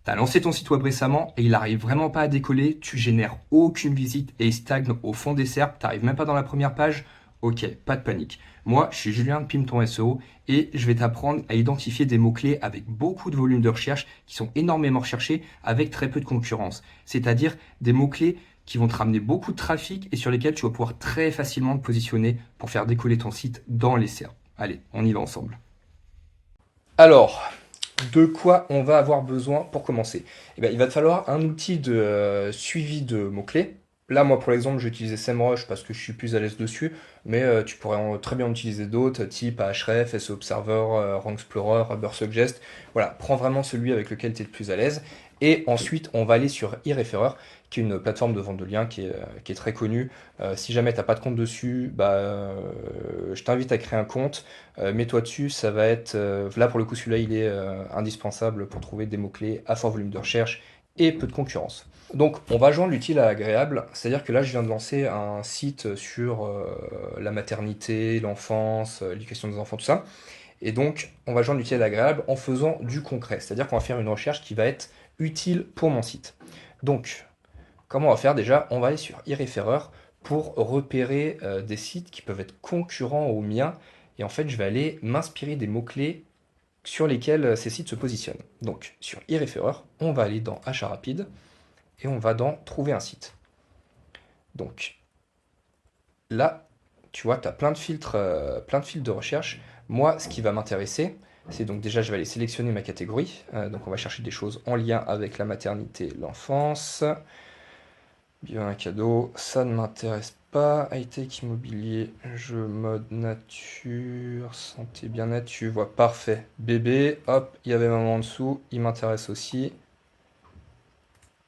T'as lancé ton site web récemment et il arrive vraiment pas à décoller, tu génères aucune visite et il stagne au fond des SERP, t'arrives même pas dans la première page. Ok, pas de panique. Moi, je suis Julien de Pim ton SEO et je vais t'apprendre à identifier des mots-clés avec beaucoup de volume de recherche qui sont énormément recherchés avec très peu de concurrence. C'est-à-dire des mots-clés qui vont te ramener beaucoup de trafic et sur lesquels tu vas pouvoir très facilement te positionner pour faire décoller ton site dans les SERP. Allez, on y va ensemble. Alors, de quoi on va avoir besoin pour commencer? Eh bien, il va te falloir un outil de suivi de mots-clés. Là, moi, pour l'exemple, j'ai utilisé SEMrush parce que je suis plus à l'aise dessus, mais tu pourrais très bien utiliser d'autres, type Ahref, SEO Observer, Rank Explorer, Ubersuggest. Voilà, prends vraiment celui avec lequel tu es le plus à l'aise. Et ensuite, on va aller sur eReferrer, qui est une plateforme de vente de liens qui est très connue. Si jamais tu n'as pas de compte dessus, je t'invite à créer un compte. Mets-toi dessus, ça va être... là pour le coup celui-là il est indispensable pour trouver des mots-clés à fort volume de recherche et peu de concurrence. Donc on va joindre l'utile à l'agréable, c'est-à-dire que là je viens de lancer un site sur la maternité, l'enfance, l'éducation des enfants, tout ça. Et donc on va joindre l'utile à l'agréable en faisant du concret, c'est-à-dire qu'on va faire une recherche qui va être utile pour mon site. Donc comment on va faire déjà? On va aller sur eReferrer pour repérer des sites qui peuvent être concurrents aux miens. Et en fait, je vais aller m'inspirer des mots-clés sur lesquels ces sites se positionnent. Donc, sur eReferrer, on va aller dans Achat rapide et on va dans Trouver un site. Donc, là, tu vois, tu as plein de filtres de recherche. Moi, ce qui va m'intéresser, c'est donc déjà, je vais aller sélectionner ma catégorie. Donc, on va chercher des choses en lien avec la maternité, l'enfance. Bien un cadeau, ça ne m'intéresse pas. High-tech immobilier, jeu mode nature, santé bien-être, tu vois, parfait. Bébé, hop, il y avait maman en dessous, il m'intéresse aussi.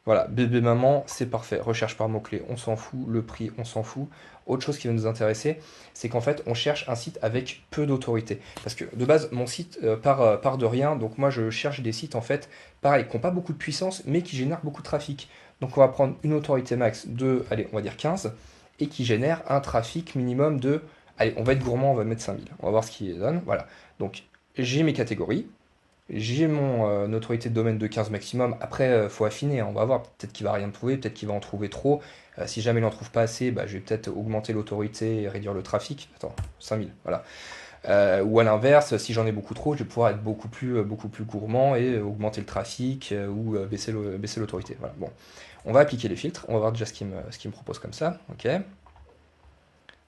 Voilà, bébé maman, c'est parfait. Recherche par mots-clés, on s'en fout. Le prix, on s'en fout. Autre chose qui va nous intéresser, c'est qu'en fait, on cherche un site avec peu d'autorité. Parce que de base, mon site part de rien. Donc moi, je cherche des sites, en fait, pareil, qui n'ont pas beaucoup de puissance, mais qui génèrent beaucoup de trafic. Donc on va prendre une autorité max de, allez, on va dire 15, et qui génère un trafic minimum de, allez, on va être gourmand, on va mettre 5000. On va voir ce qu'il donne. Voilà. Donc j'ai mes catégories. J'ai mon autorité de domaine de 15 maximum. Après, faut affiner, hein, on va voir. Peut-être qu'il va rien trouver, peut-être qu'il va en trouver trop. Si jamais il en trouve pas assez, bah, je vais peut-être augmenter l'autorité et réduire le trafic. Attends, 5000, voilà. Ou à l'inverse, si j'en ai beaucoup trop, je vais pouvoir être beaucoup plus gourmand et augmenter le trafic ou baisser l'autorité. Voilà. Bon, on va appliquer les filtres. On va voir déjà ce qu'il me propose comme ça. Ok.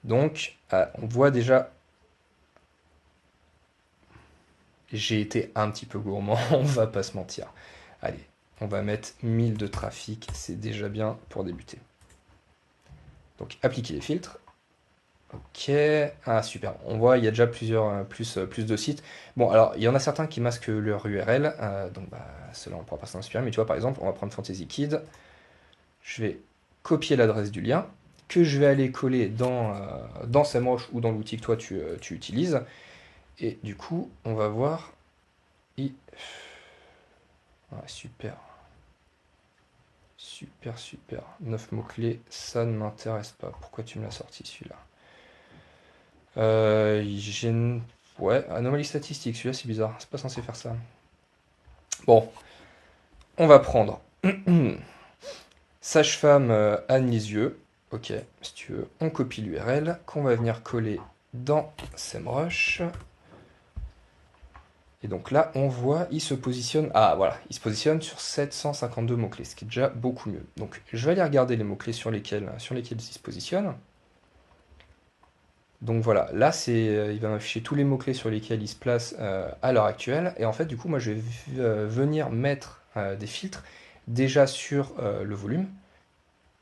Donc, on voit déjà j'ai été un petit peu gourmand, on va pas se mentir. Allez, on va mettre 1000 de trafic, c'est déjà bien pour débuter. Donc appliquer les filtres. Ok, ah super, on voit il y a déjà plus de sites. Bon alors il y en a certains qui masquent leur URL, donc cela on ne pourra pas s'en inspirer, mais tu vois par exemple on va prendre Fantasy Kid, je vais copier l'adresse du lien, que je vais aller coller dans SEMrush ou dans l'outil que toi tu utilises, et du coup on va voir, ouais, super. Super, super. 9 mots-clés, ça ne m'intéresse pas. Pourquoi tu me l'as sorti celui-là? Hygiène. Ouais, anomalie statistique, celui-là c'est bizarre. C'est pas censé faire ça. Bon, on va prendre sage-femme Anne Lisieux. Ok, si tu veux, on copie l'URL qu'on va venir coller dans SEMrush. Et donc là, on voit, il se positionne. Ah voilà, il se positionne sur 752 mots-clés, ce qui est déjà beaucoup mieux. Donc je vais aller regarder les mots-clés sur lesquels il se positionne. Donc voilà, là il va m'afficher tous les mots-clés sur lesquels il se place à l'heure actuelle. Et en fait, du coup, moi, je vais venir mettre des filtres déjà sur le volume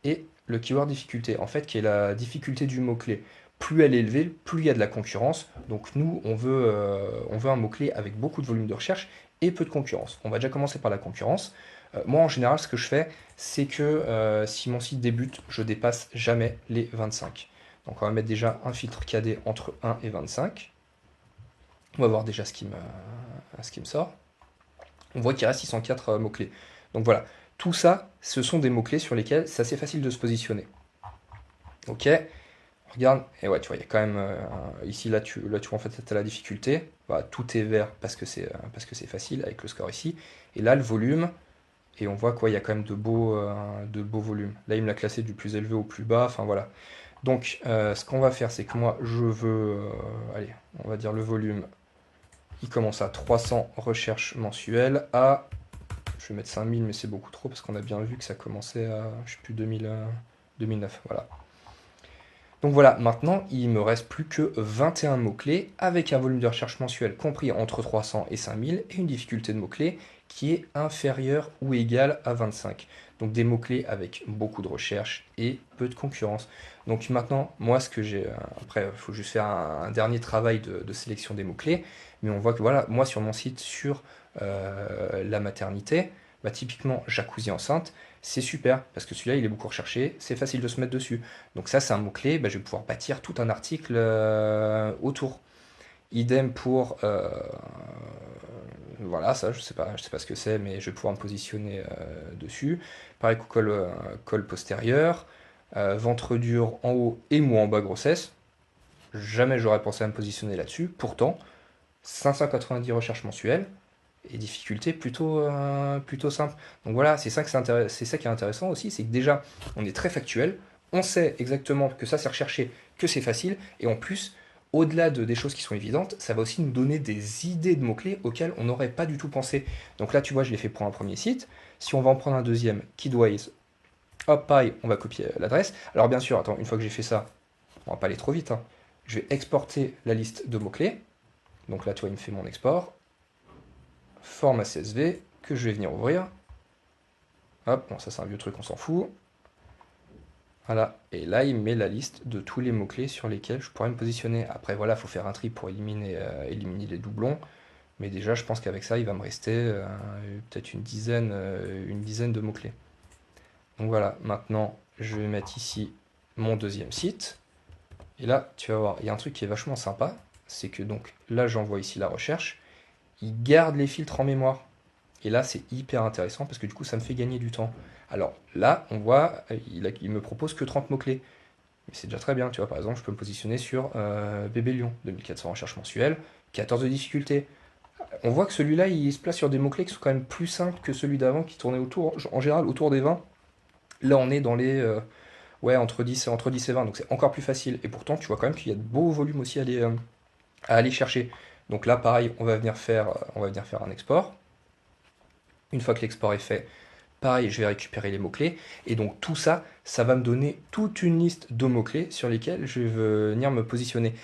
et le keyword difficulté, en fait, qui est la difficulté du mot-clé. Plus elle est élevée, plus il y a de la concurrence. Donc nous, on veut un mot-clé avec beaucoup de volume de recherche et peu de concurrence. On va déjà commencer par la concurrence. Moi, en général, ce que je fais, c'est que si mon site débute, je dépasse jamais les 25. Donc on va mettre déjà un filtre KD entre 1 et 25. On va voir déjà ce qui me sort. On voit qu'il reste 604 mots-clés. Donc voilà, tout ça, ce sont des mots-clés sur lesquels c'est assez facile de se positionner. Ok, regarde, et ouais, tu vois, il y a quand même, ici, là, tu vois, en fait, tu as la difficulté. Bah, tout est vert parce que c'est facile avec le score ici. Et là, le volume, Et on voit quoi, il y a quand même de beaux volumes. Là, il me l'a classé du plus élevé au plus bas, enfin voilà. Donc, ce qu'on va faire, c'est que moi, je veux, allez, on va dire le volume, il commence à 300 recherches mensuelles, à, je vais mettre 5000, mais c'est beaucoup trop, parce qu'on a bien vu que ça commençait à, je sais plus, 2009, voilà. Donc voilà, maintenant, il me reste plus que 21 mots-clés, avec un volume de recherche mensuel compris entre 300 et 5000, et une difficulté de mots-clés qui est inférieure ou égale à 25. Donc des mots-clés avec beaucoup de recherche et peu de concurrence. Donc maintenant, moi, ce que j'ai... après, il faut juste faire un dernier travail de sélection des mots-clés, mais on voit que voilà, moi, sur mon site, sur la maternité, bah, typiquement jacuzzi enceinte, c'est super, parce que celui-là, il est beaucoup recherché, c'est facile de se mettre dessus. Donc ça, c'est un mot-clé, bah, je vais pouvoir bâtir tout un article autour. Idem pour... voilà, ça, je sais pas ce que c'est, mais je vais pouvoir me positionner dessus. Pareil, col, col postérieur, ventre dur en haut et mou en bas grossesse. Jamais j'aurais pensé à me positionner là-dessus. Pourtant, 590 recherches mensuelles et difficulté plutôt simple. Donc voilà, c'est ça qui est intéressant aussi, c'est que déjà, on est très factuel, on sait exactement que ça c'est recherché, que c'est facile, et en plus, au-delà des choses qui sont évidentes, ça va aussi nous donner des idées de mots-clés auxquelles on n'aurait pas du tout pensé. Donc là, tu vois, je l'ai fait pour un premier site. Si on va en prendre un deuxième, Kidways, hop, pareil, on va copier l'adresse. Alors bien sûr, attends, une fois que j'ai fait ça, on va pas aller trop vite, hein. Je vais exporter la liste de mots-clés. Donc là, tu vois, il me fait mon export. Format CSV que je vais venir ouvrir. Hop, bon, ça c'est un vieux truc, on s'en fout. Voilà, et là il met la liste de tous les mots-clés sur lesquels je pourrais me positionner. Après voilà, il faut faire un tri pour éliminer les doublons. Mais déjà, je pense qu'avec ça, il va me rester peut-être une dizaine de mots-clés. Donc voilà, maintenant, je vais mettre ici mon deuxième site. Et là, tu vas voir, il y a un truc qui est vachement sympa. C'est que donc là, j'envoie ici la recherche. Il garde les filtres en mémoire. Et là, c'est hyper intéressant parce que du coup, ça me fait gagner du temps. Alors là, on voit, il me propose que 30 mots-clés. Mais c'est déjà très bien, tu vois. Par exemple, je peux me positionner sur bébé lion, 2400 recherches mensuelles, 14 de difficulté. On voit que celui-là, il se place sur des mots-clés qui sont quand même plus simples que celui d'avant qui tournait autour, en général autour des 20. Là, on est dans les ouais, entre 10 et 20, donc c'est encore plus facile. Et pourtant, tu vois quand même qu'il y a de beaux volumes aussi à aller chercher. Donc là, pareil, on va venir faire un export. Une fois que l'export est fait, pareil, je vais récupérer les mots-clés. Et donc tout ça, ça va me donner toute une liste de mots-clés sur lesquels je vais venir me positionner.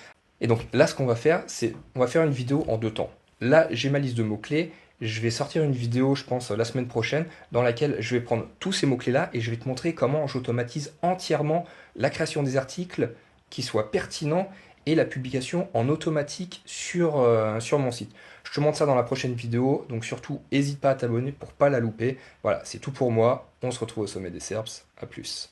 Et donc là, ce qu'on va faire, c'est on va faire une vidéo en deux temps. Là, j'ai ma liste de mots-clés. Je vais sortir une vidéo, je pense, la semaine prochaine, dans laquelle je vais prendre tous ces mots-clés-là et je vais te montrer comment j'automatise entièrement la création des articles qui soient pertinents et la publication en automatique sur mon site. Je te montre ça dans la prochaine vidéo, donc surtout, n'hésite pas à t'abonner pour pas la louper. Voilà, c'est tout pour moi. On se retrouve au sommet des SERPs. À plus.